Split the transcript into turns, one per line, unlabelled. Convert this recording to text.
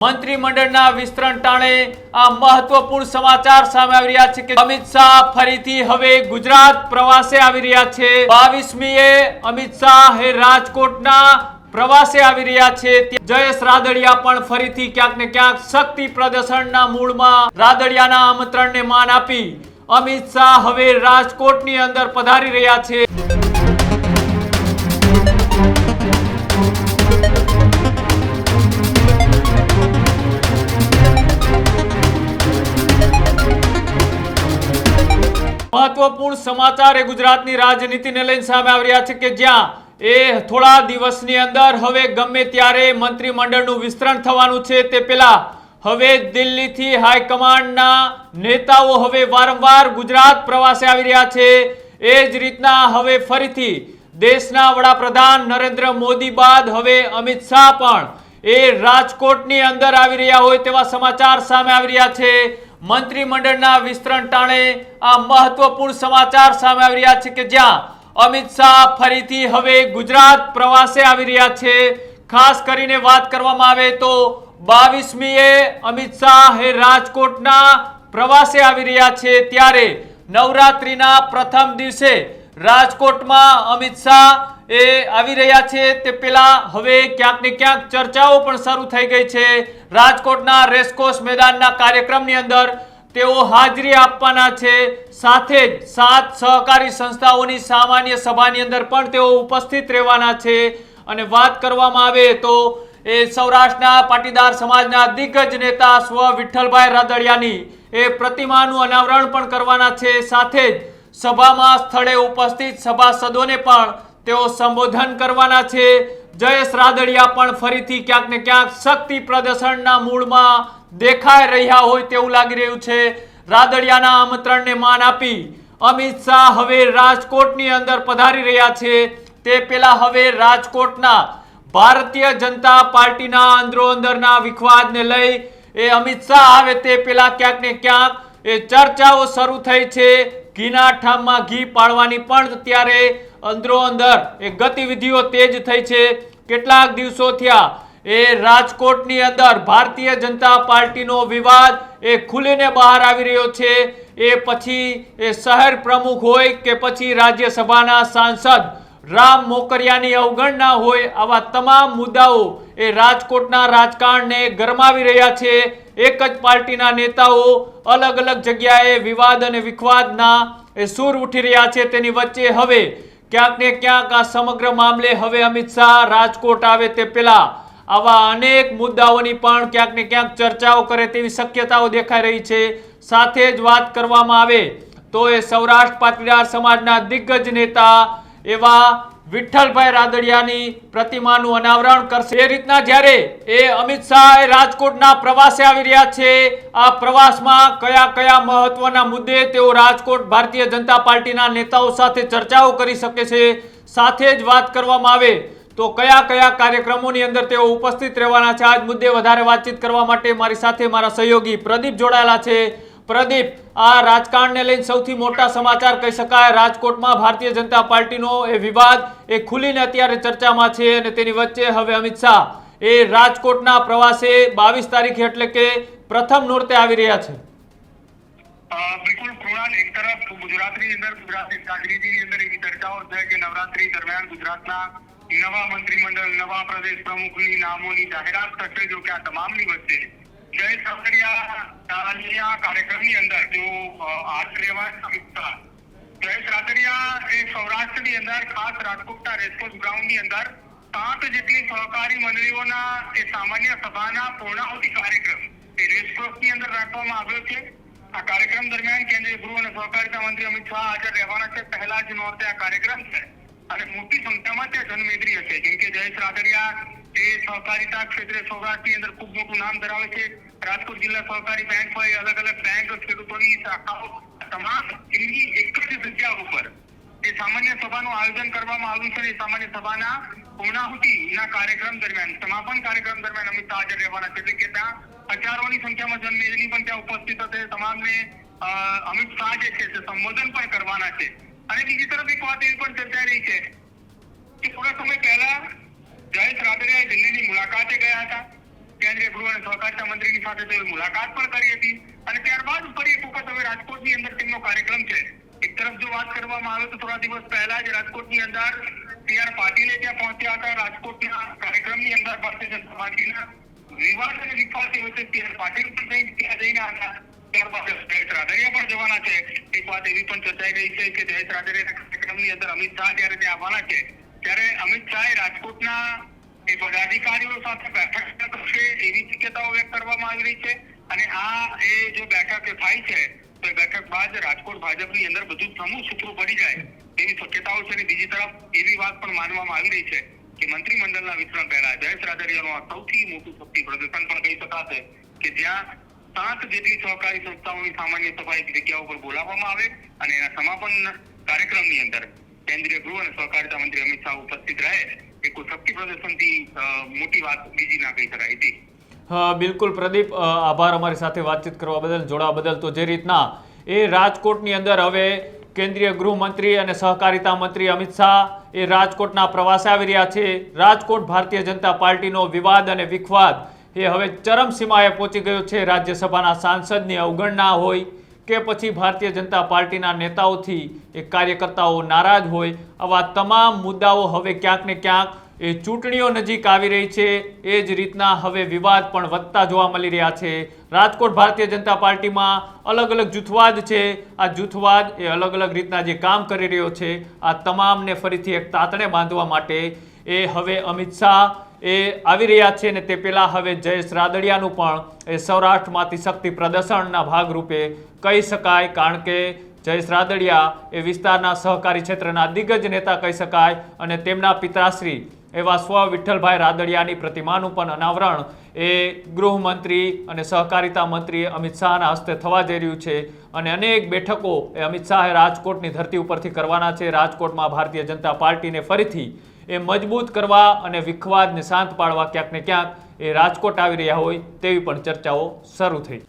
મંત્રીમંડળના વિસ્તરણ ટાણે આ મહત્વપૂર્ણ સમાચાર સામે આવી રહ્યા છે કે અમિત શાહ ફરીથી હવે ગુજરાત પ્રવાસે આવી રહ્યા છે। 22મીએ અમિત શાહ રાજકોટના પ્રવાસે આવી રહ્યા છે। જયેશ રાદડિયા પણ ફરીથી ક્યાંક ને ક્યાંક શક્તિ પ્રદર્શનના મૂળમાં રાદડિયાના આમંત્રણને માન આપી અમિત શાહ હવે રાજકોટની અંદર પધારી રહ્યા છે। महत्वपूर्ण समाचार ए गुजरातनी राजनीतिने लईने सामे आवी रह्या छे के ज्यां થોડા દિવસની અંદર હવે ગમે ત્યારે મંત્રીમંડળનું વિસ્તરણ થવાનું છે। તે પહેલા હવે દિલ્હીથી હાઈકમાન્ડના નેતાઓ હવે વારંવાર ગુજરાત પ્રવાસે આવી રહ્યા છે। એ જ રીતના હવે ફરીથી દેશના વડાપ્રધાન નરેન્દ્ર મોદી બાદ હવે અમિત શાહ પણ એ રાજકોટની અંદર આવી રહ્યા હોય તેવા સમાચાર સામે આવી રહ્યા છે। મંત્રીમંડળના વિસ્તરણ ટાણે આ મહત્વપૂર્ણ સમાચાર સામે આવી રહ્યા છે કે જ્યાં અમિત શાહ ફરીથી હવે ગુજરાત પ્રવાસે આવી રહ્યા છે। ખાસ કરીને વાત કરવામાં આવે તો 22મીએ અમિત શાહ રાજકોટના પ્રવાસે આવી રહ્યા છે। ત્યારે નવરાત્રીના પ્રથમ દિવસે રાજકોટમાં અમિત શાહ એ આવી રહ્યા છે। તે પહેલા હવે ક્યાંક ને ક્યાંક ચર્ચાઓ પણ શરૂ થઈ ગઈ છે। રાજકોટના રેસકોર્સ મેદાનના કાર્યક્રમની અંદર તેઓ હાજરી આપવાના છે। સાથે જ 7 સહકારી સંસ્થાઓની સામાન્ય સભાની અંદર પણ તેઓ ઉપસ્થિત રહેવાના છે। અને વાત કરવામાં આવે તો એ સૌરાષ્ટ્રના પાટીદાર સમાજના દિગ્ગજ નેતા સ્વ વિઠ્ઠલભાઈ રાદડિયાની એ પ્રતિમાનું અનાવરણ પણ કરવાના છે। સાથે જ સભામાં સ્થળે ઉપસ્થિત સભાસદોને પણ તેઓ સંબોધન કરવાના છે। જયેશ રાદડિયા પણ ફરીથી ક્યાંક ને ક્યાંક શક્તિ પ્રદર્શનના મૂળમાં દેખાઈ રહ્યા હોય તેવું લાગી રહ્યું છે। રાદડિયાના આમંત્રણને માન આપી અમિત શાહ હવે રાજકોટની અંદર પધારી રહ્યા છે। તે પહેલા હવે રાજકોટના ભારતીય જનતા પાર્ટીના અંદરોઅંદરના વિખવાદને લઈ એ અમિત શાહ આવે તે પહેલા ક્યાંક ને ક્યાંક એ ચર્ચાઓ શરૂ થઈ છે। ઘીના ઠામમાં ઘી પાડવાની પણ ત્યારે અંદરોઅંદર એ ગતિવિધિઓ તેજ થઈ છે। કેટલાક દિવસો થયા એ રાજકોટની અંદર ભારતીય जनता પાર્ટીનો વિવાદ એ ખુલીને બહાર આવી રહ્યો છે। એ પછી એ શહેર પ્રમુખ હોય કે પછી રાજ્યસભાના સાંસદ રામ મોકરિયાની અવગણના હોય આવા તમામ મુદ્દાઓ એ રાજકોટના રાજકારણને ગરમાવી રહ્યા છે। એક જ પાર્ટીના नेताओ अलग अलग જગ્યાએ વિવાદ અને વિખવાદના એ સૂર ઉઠી રહ્યા છે। તેની વચ્ચે હવે ક્યાંક ને ક્યાંક આ સમગ્ર મામલે હવે અમિત શાહ રાજકોટ આવે તે પહેલા આવા અનેક મુદ્દાઓની પણ ક્યાંક ને ક્યાંક ચર્ચાઓ કરે તેવી શક્યતાઓ દેખાઈ રહી છે। સાથે જ વાત કરવામાં આવે તો એ સૌરાષ્ટ્ર પાટીદાર સમાજના દિગ્ગજ નેતા એવા વિઠ્ઠલભાઈ રાદડિયાની પ્રતિમાનું અનાવરણ કરશે। એ રીતના જ્યારે એ અમિત શાહ રાજકોટના પ્રવાસે આવી રહ્યા છે। આ પ્રવાસમાં કયા કયા મહત્વના મુદ્દે તેઓ રાજકોટ ભારતીય જનતા પાર્ટીના નેતાઓ સાથે ચર્ચાઓ કરી શકે છે। સાથે જ વાત કરવામાં આવે તો કયા કયા કાર્યક્રમોની અંદર તેઓ ઉપસ્થિત રહેવાના છે। આજ મુદ્દે વધારે વાતચીત કરવા માટે મારી સાથે મારા સહયોગી પ્રદીપ જોડાયેલા છે। પ્રદીપ, આ રાજકારણને લઈને સૌથી મોટા સમાચાર કહી શકાય। રાજકોટમાં ભારતીય જનતા પાર્ટીનો એ વિવાદ એ ખુલીને અત્યારે ચર્ચામાં છે અને તેની વચ્ચે હવે અમિત શાહ એ રાજકોટના પ્રવાસે 22 તારીખે એટલે કે પ્રથમ નોરતે આવી રહ્યા છે।
बिल्कुल कृणाल, एक तरफ गुजरातनी अंदर गुजरातनी राजनीतिनी अंदर एवी चर्चाओ छे के नवरात्रि दरमियान गुजरातना नवा मंत्रीमंडल नवा प्रदेश प्रमुखनी नामोनी जाहेरात थशे। जो के आ तमामनी वच्चे जयेश रादडिया कार्यक्रमनी अंदर जो हाजर रहेवा अमित शाह। जयेश रादडिया ए सौराष्ट्रनी अंदर खास राजकोटना रेसकोर्स ग्राउंडनी अंदर 7 જેટલી સહકારી મંડળીઓના એ સામાન્ય સભાના પૂર્ણાહુતિ કાર્યક્રમ એ રેસકોર્સની અંદર રાખવામાં આવ્યો છે। આ કાર્યક્રમ દરમિયાન કેન્દ્રીય ગૃહ અને સહકારિતા મંત્રી અમિત શાહ હાજર રહેવાના છે। પહેલા જ નોરતે આ કાર્યક્રમ છે અને મોટી સંખ્યામાં ત્યાં જનમેદની હશે। કેમ કે જયેશ રાદડિયા એ સહકારિતા ક્ષેત્રે સૌરાષ્ટ્રની અંદર ખૂબ મોટું નામ ધરાવે છે। રાજકોટ જિલ્લા સહકારી બેંક હોય, અલગ અલગ બેંક, ખેડૂતોની શાખાઓ તમામ એની એક જ જગ્યા ઉપર એ સામાન્ય સભાનું આયોજન કરવામાં આવ્યું છે। એ સામાન્ય સભાના પૂર્ણાહુતિના કાર્યક્રમ દરમિયાન સમાપન કાર્યક્રમ દરમિયાન અમિત શાહ હાજર રહેવાના છે। એટલે કે ત્યાં હજારોની સંખ્યામાં જનમેદની પણ ત્યાં ઉપસ્થિત હશે। તમામને અમિત શાહ જે છે તે સંબોધન પણ કરવાના છે। અને બીજી તરફ એક વાત એવી પણ ચર્ચાઈ રહી છે કે થોડા સમય પહેલા જયેશ રાદડિયા દિલ્હીની મુલાકાતે ગયા હતા। કેન્દ્રીય ગૃહ અને સહકારિતા મંત્રીની સાથે તેઓ મુલાકાત પણ કરી હતી અને ત્યારબાદ ફરી એક વખત હવે રાજકોટની અંદર તેમનો કાર્યક્રમ છે. એક તરફ જો વાત કરવામાં આવે તો થોડા દિવસ પહેલા જ રાજકોટની અંદર CR પાટીલે ત્યાં પહોંચ્યા હતા. રાજકોટના કાર્યક્રમની અંદર ભારતીય જનતા પાર્ટીના વિવાદ અને વિખવાદ વચ્ચે CR પાટીલ પણ ત્યાં જઈને હતા. ત્યારબાદ જયેશ રાદડિયા પણ જવાના છે. એક વાત એવી પણ ચર્ચાઈ રહી છે કે જયેશ રાદડિયાના કાર્યક્રમની અંદર અમિત શાહ જ્યારે ત્યાં આવવાના છે ત્યારે અમિત શાહે રાજકોટના એ પદાધિકારીઓ સાથે બેઠક કરશે એવી શક્યતાઓ વ્યક્ત કરવામાં આવી રહી છે અને આ એ જો બેઠક થાય છે તો એ બેઠક બાદ રાજકોટ ભાજપની અંદર બધું સમૂહ સૂત્રો પડી જાય એવી શક્યતાઓ છે. અને બીજી તરફ એવી વાત પણ માનવામાં આવી રહી છે કે મંત્રીમંડળના વિસ્તરણ પહેલા જયેશ રાદડિયાનું આ સૌથી મોટું શક્તિ પ્રદર્શન પણ કહી શકાશે કે જ્યાં 7 જેટલી સહકારી સંસ્થાઓની સામાન્ય સભા એક જગ્યા ઉપર બોલાવવામાં આવે અને એના સમાપન કાર્યક્રમની અંદર કેન્દ્રીય ગૃહ અને સહકારિતા મંત્રી અમિત શાહ ઉપસ્થિત રહે એ કોઈ શક્તિ પ્રદર્શનથી મોટી વાત બીજી ના કહી શકાય હતી.
બિલકુલ પ્રદીપ, આભાર અમારી સાથે વાતચીત કરવા બદલ, જોડાવા બદલ. તો જે રીતના એ રાજકોટની અંદર હવે કેન્દ્રીય ગૃહમંત્રી અને સહકારિતા મંત્રી અમિત શાહ એ રાજકોટના પ્રવાસે આવી રહ્યા છે. રાજકોટ ભારતીય જનતા પાર્ટીનો વિવાદ અને વિખવાદ એ હવે ચરમસીમાએ પહોંચી ગયો છે. રાજ્યસભાના સાંસદની અવગણના હોય કે પછી ભારતીય જનતા પાર્ટીના નેતાઓથી એ કાર્યકર્તાઓ નારાજ હોય, આવા તમામ મુદ્દાઓ હવે ક્યાંક ને ક્યાંક એ ચૂંટણીઓ નજીક આવી રહી છે એ જ રીતના હવે વિવાદ પણ વધતા જોવા મળી રહ્યા છે. રાજકોટ ભારતીય જનતા પાર્ટીમાં અલગ અલગ જૂથવાદ છે. આ જૂથવાદ એ અલગ અલગ રીતના જે કામ કરી રહ્યો છે આ તમામને ફરીથી એક તાતણે બાંધવા માટે એ હવે અમિત શાહ એ આવી રહ્યા છે અને તે પહેલાં હવે જયેશ રાદડિયાનું પણ એ સૌરાષ્ટ્રમાંથી શક્તિ પ્રદર્શનના ભાગરૂપે કહી શકાય, કારણ કે જયેશ રાદડિયા એ વિસ્તારના સહકારી ક્ષેત્રના દિગ્ગજ નેતા કહી શકાય અને તેમના પિતાશ્રી એવા સ્વ વિઠ્ઠલભાઈ રાદડિયાની પ્રતિમાનું પણ અનાવરણ એ ગૃહમંત્રી અને સહકારિતા મંત્રી અમિત શાહના હસ્તે થવા જઈ રહ્યું છે અને અનેક બેઠકો એ અમિત શાહે રાજકોટની ધરતી ઉપરથી કરવાના છે. રાજકોટમાં ભારતીય જનતા પાર્ટીને ફરીથી એ મજબૂત કરવા અને વિખવાદને શાંત પાડવા ક્યાંક ને ક્યાંક એ રાજકોટ આવી રહ્યા હોય તેવી પણ ચર્ચાઓ શરૂ થઈ.